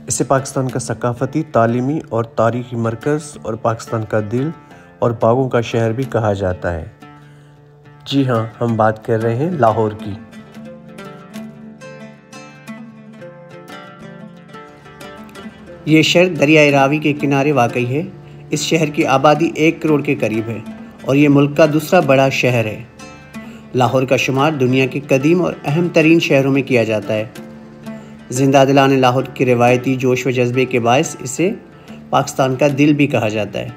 इसे पाकिस्तान का सकाफ़ती, तालीमी और तारीख़ी मरकज़ और पाकिस्तान का दिल और बागों का शहर भी कहा जाता है। जी हाँ, हम बात कर रहे हैं लाहौर की। ये शहर दरियाए रावी के किनारे वाक़ई है। इस शहर की आबादी 1 करोड़ के करीब है और ये मुल्क का दूसरा बड़ा शहर है। लाहौर का शुमार दुनिया के कदीम और अहम तरीन शहरों में किया जाता है। जिंदा दिलाने लाहौर के रिवायती जोश व जज्बे के बायस इसे पाकिस्तान का दिल भी कहा जाता है।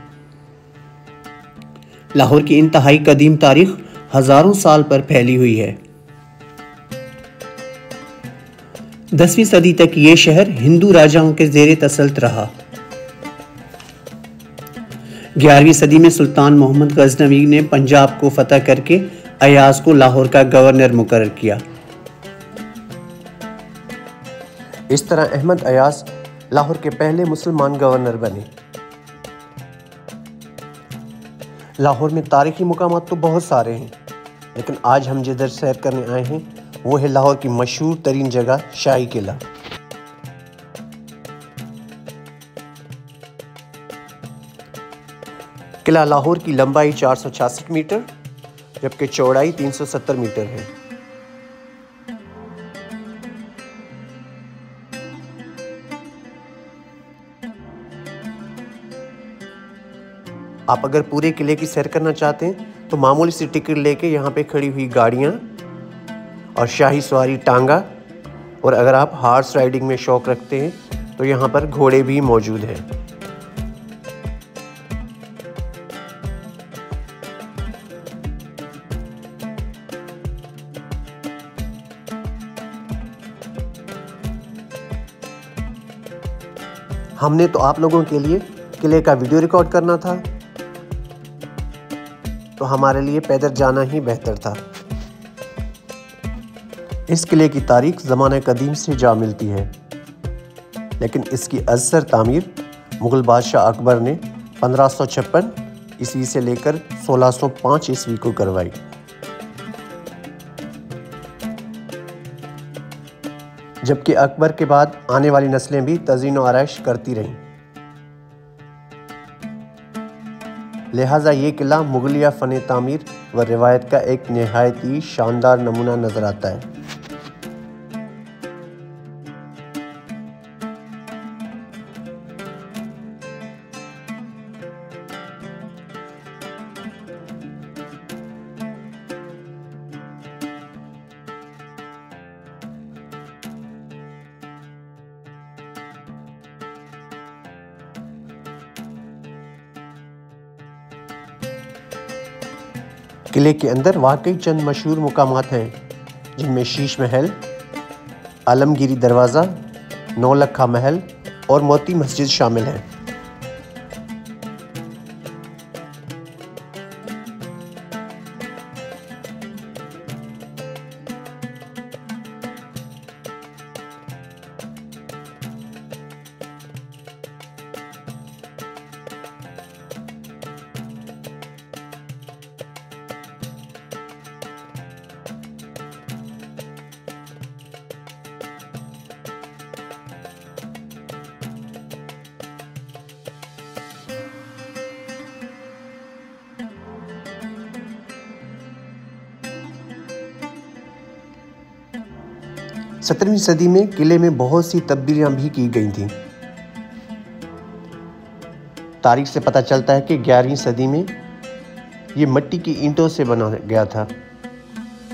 लाहौर की इंतहाई कदीम तारीख हज़ारों साल पर फैली हुई है। 10वीं सदी तक ये शहर हिंदू राजाओं के ज़ेरे तसल्लुत रहा। 11वीं सदी में सुल्तान मोहम्मद गजनवी ने पंजाब को फतह करके अयाज को लाहौर का गवर्नर मुकर्रर किया। इस तरह अहमद अयाज लाहौर के पहले मुसलमान गवर्नर बने। लाहौर में तारीखी मुकामात तो बहुत सारे हैं, लेकिन आज हम जिधर सैर करने आए हैं वो है लाहौर की मशहूर तरीन जगह शाही किला। किला लाहौर की लंबाई 466 मीटर जबकि चौड़ाई 370 मीटर है। आप अगर पूरे किले की सैर करना चाहते हैं तो मामूली सी टिकट लेके यहाँ पे खड़ी हुई गाड़ियाँ और शाही सवारी टांगा, और अगर आप हॉर्स राइडिंग में शौक़ रखते हैं तो यहाँ पर घोड़े भी मौजूद हैं। हमने तो आप लोगों के लिए किले का वीडियो रिकॉर्ड करना था, तो हमारे लिए पैदल जाना ही बेहतर था। इस किले की तारीख ज़माने कदीम से जा मिलती है, लेकिन इसकी अज़सर तामीर मुग़ल बादशाह अकबर ने 1556 ईस्वी से लेकर 1605 ईस्वी को करवाई। जबकि अकबर के बाद आने वाली नस्लें भी तज़ीन व आराइश करती रहीं। लिहाजा ये किला मुग़लिया फ़न तामीर व रिवायत का एक नहायत ही शानदार नमूना नज़र आता है। किले के अंदर वाकई चंद मशहूर मुकामात हैं, जिनमें शीश महल, आलमगीरी दरवाज़ा, नौलखा महल और मोती मस्जिद शामिल हैं। सत्रहवीं सदी में किले में बहुत सी तब्दीलियां भी की गई थीं। तारीख से पता चलता है कि 11वीं सदी में ये मिट्टी की ईंटों से बना गया था,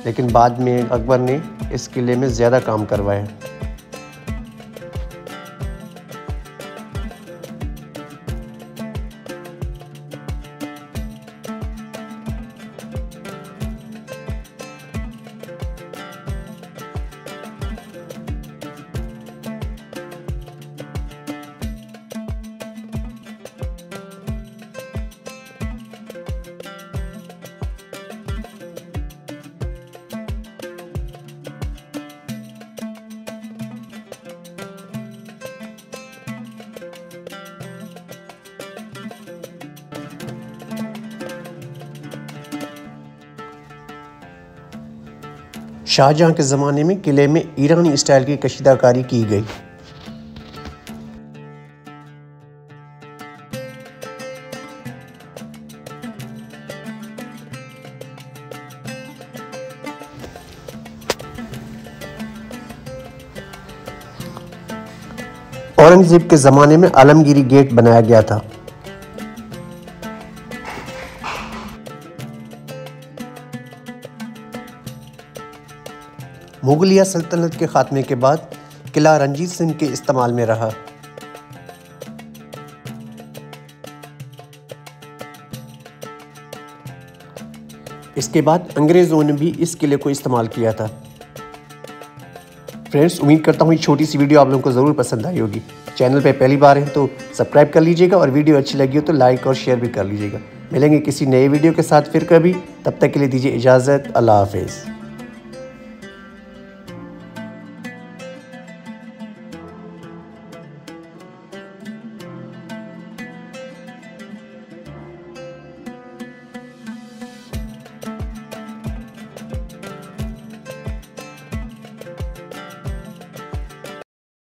लेकिन बाद में अकबर ने इस किले में ज़्यादा काम करवाया। शाहजहां के ज़माने में किले में ईरानी स्टाइल की कशीदाकारी की गई। औरंगजेब के ज़माने में आलमगीरी गेट बनाया गया था। मुगलिया सल्तनत के खात्मे के बाद किला रंजीत सिंह के इस्तेमाल में रहा। इसके बाद अंग्रेज़ों ने भी इस किले को इस्तेमाल किया था। फ्रेंड्स, उम्मीद करता हूँ ये छोटी सी वीडियो आप लोगों को ज़रूर पसंद आई होगी। चैनल पे पहली बार है तो सब्सक्राइब कर लीजिएगा और वीडियो अच्छी लगी हो तो लाइक और शेयर भी कर लीजिएगा। मिलेंगे किसी नए वीडियो के साथ फिर कभी, तब तक के लिए दीजिए इजाज़त। अल्लाह हाफिज़।